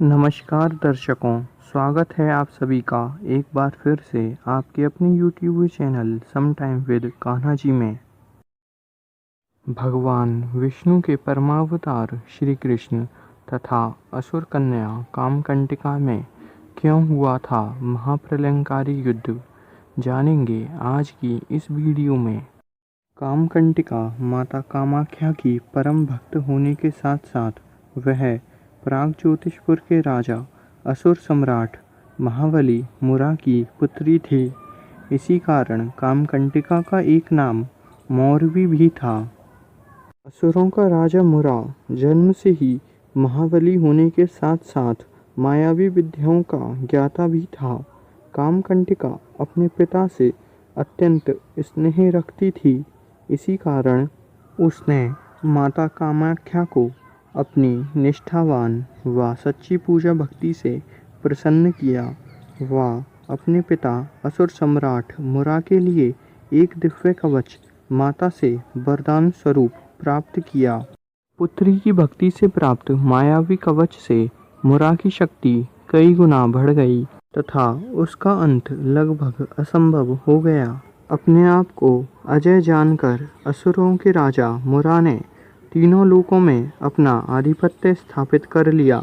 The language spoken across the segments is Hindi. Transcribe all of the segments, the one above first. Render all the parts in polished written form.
नमस्कार दर्शकों, स्वागत है आप सभी का एक बार फिर से आपके अपने YouTube channel some time with Kanha ji में। भगवान विष्णु के परमावतार श्री कृष्ण तथा असुर कन्या कामकंटिका में क्यों हुआ था महाप्रलयंकारी युद्ध, जानेंगे आज की इस वीडियो में। कामकंटिका माता कामाख्या की परम भक्त होने के साथ साथ वह प्राग ज्योतिषपुर के राजा असुर सम्राट महाबली मुरा की पुत्री थी। इसी कारण कामकंटिका का एक नाम मौरवी भी था। असुरों का राजा मुरा जन्म से ही महाबली होने के साथ साथ मायावी विद्याओं का ज्ञाता भी था। कामकंटिका अपने पिता से अत्यंत स्नेह रखती थी। इसी कारण उसने माता कामाख्या को अपनी निष्ठावान व सच्ची पूजा भक्ति से प्रसन्न किया व अपने पिता असुर सम्राट मुरा के लिए एक दिव्य कवच माता से वरदान स्वरूप प्राप्त किया। पुत्री की भक्ति से प्राप्त मायावी कवच से मुरा की शक्ति कई गुना बढ़ गई तथा उसका अंत लगभग असंभव हो गया। अपने आप को अजय जानकर असुरों के राजा मुरा ने तीनों लोकों में अपना आधिपत्य स्थापित कर लिया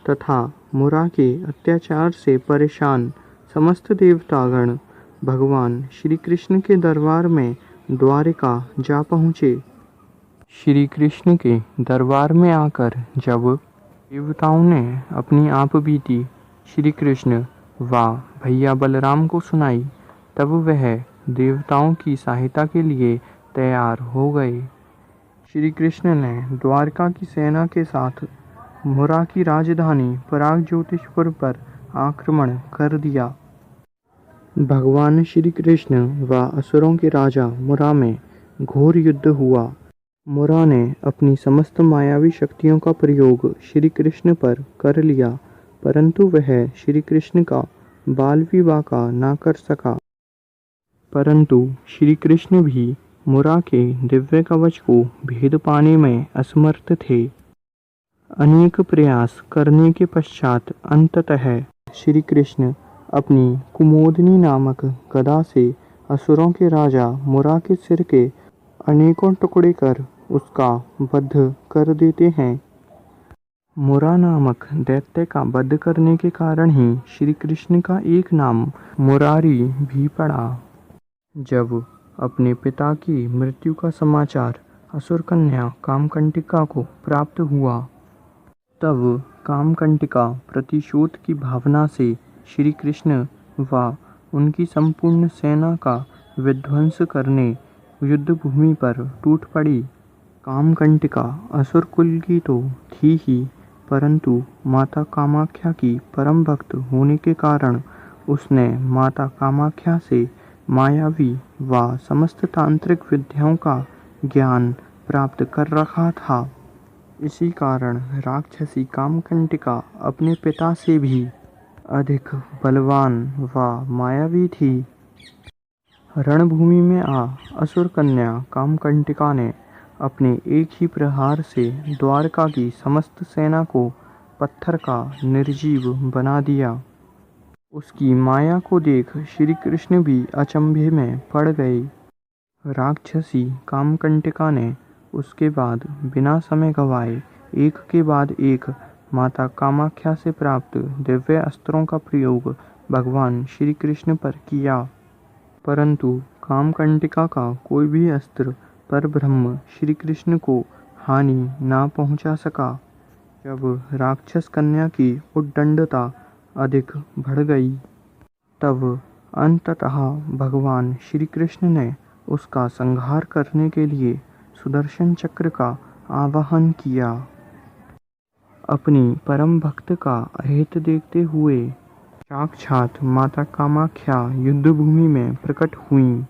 तथा मुरा के अत्याचार से परेशान समस्त देवतागण भगवान श्री कृष्ण के दरबार में द्वारिका जा पहुँचे। श्री कृष्ण के दरबार में आकर जब देवताओं ने अपनी आप बीती श्री कृष्ण व भैया बलराम को सुनाई, तब वह देवताओं की सहायता के लिए तैयार हो गए। श्री कृष्ण ने द्वारका की सेना के साथ मुरा की राजधानी प्राग ज्योतिषपुर पर आक्रमण कर दिया। भगवान श्री कृष्ण व असुरों के राजा मुरा में घोर युद्ध हुआ। मुरा ने अपनी समस्त मायावी शक्तियों का प्रयोग श्री कृष्ण पर कर लिया, परंतु वह श्री कृष्ण का बाल विवाह ना कर सका। परंतु श्री कृष्ण भी मुरा के दिव्य कवच को भेद पाने में असमर्थ थे। अनेक प्रयास करने के पश्चात अंततः श्री कृष्ण अपनी कुमोदनी नामक गदा से असुरों के राजा मुरा के सिर के अनेकों टुकड़े कर उसका वध कर देते हैं। मुरा नामक दैत्य का वध करने के कारण ही श्री कृष्ण का एक नाम मुरारी भी पड़ा। जब अपने पिता की मृत्यु का समाचार असुर कन्या कामकंटिका को प्राप्त हुआ, तब कामकंटिका प्रतिशोध की भावना से श्री कृष्ण व उनकी संपूर्ण सेना का विध्वंस करने युद्ध भूमि पर टूट पड़ी। कामकंटिका असुर कुल की तो थी ही, परंतु माता कामाख्या की परम भक्त होने के कारण उसने माता कामाख्या से मायावी व समस्त तांत्रिक विद्याओं का ज्ञान प्राप्त कर रखा था। इसी कारण राक्षसी कामकंटिका अपने पिता से भी अधिक बलवान व मायावी थी। रणभूमि में असुर कन्या कामकंटिका ने अपने एक ही प्रहार से द्वारका की समस्त सेना को पत्थर का निर्जीव बना दिया। उसकी माया को देख श्री कृष्ण भी अचंभे में पड़ गए। राक्षसी कामकंटिका ने उसके बाद बिना समय गंवाए एक के बाद एक माता कामाख्या से प्राप्त दिव्य अस्त्रों का प्रयोग भगवान श्री कृष्ण पर किया, परंतु कामकंटिका का कोई भी अस्त्र परब्रह्म श्री कृष्ण को हानि ना पहुंचा सका। जब राक्षस कन्या की उद्दंडता अधिक बढ़ गई, तब अंततः भगवान श्री कृष्ण ने उसका संहार करने के लिए सुदर्शन चक्र का आवाहन किया। अपनी परम भक्त का अहित देखते हुए साक्षात माता कामाख्या युद्ध भूमि में प्रकट हुईं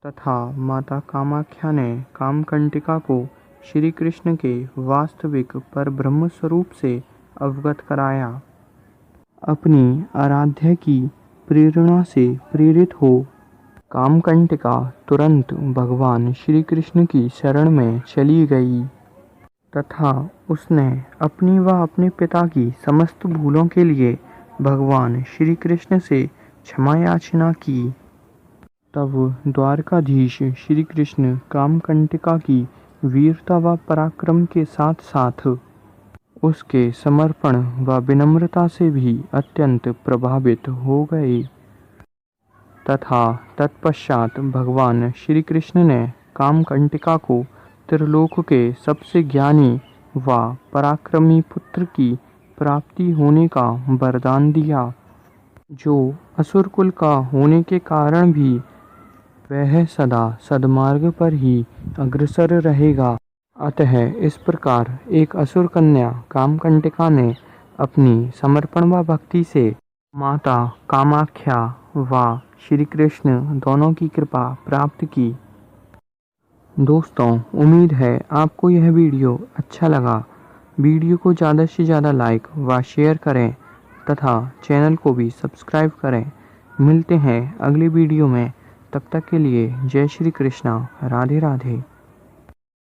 तथा माता कामाख्या ने कामकंटिका को श्री कृष्ण के वास्तविक परब्रह्म स्वरूप से अवगत कराया। अपनी आराध्य की प्रेरणा से प्रेरित हो कामकंटिका तुरंत भगवान श्री कृष्ण की शरण में चली गई। तथा उसने अपनी व अपने पिता की समस्त भूलों के लिए भगवान श्री कृष्ण से क्षमा याचना की। तब द्वारकाधीश श्री कृष्ण कामकंटिका की वीरता व पराक्रम के साथ साथ उसके समर्पण व विनम्रता से भी अत्यंत प्रभावित हो गए तथा तत्पश्चात भगवान श्री कृष्ण ने कामकंटिका को त्रिलोक के सबसे ज्ञानी व पराक्रमी पुत्र की प्राप्ति होने का वरदान दिया, जो असुर कुल का होने के कारण भी वह सदा सद्मार्ग पर ही अग्रसर रहेगा। अतः इस प्रकार एक असुर कन्या कामकंटिका ने अपनी समर्पण व भक्ति से माता कामाख्या व श्री कृष्ण दोनों की कृपा प्राप्त की। दोस्तों, उम्मीद है आपको यह वीडियो अच्छा लगा। वीडियो को ज़्यादा से ज़्यादा लाइक व शेयर करें तथा चैनल को भी सब्सक्राइब करें। मिलते हैं अगली वीडियो में, तब तक के लिए जय श्री कृष्णा, राधे राधे।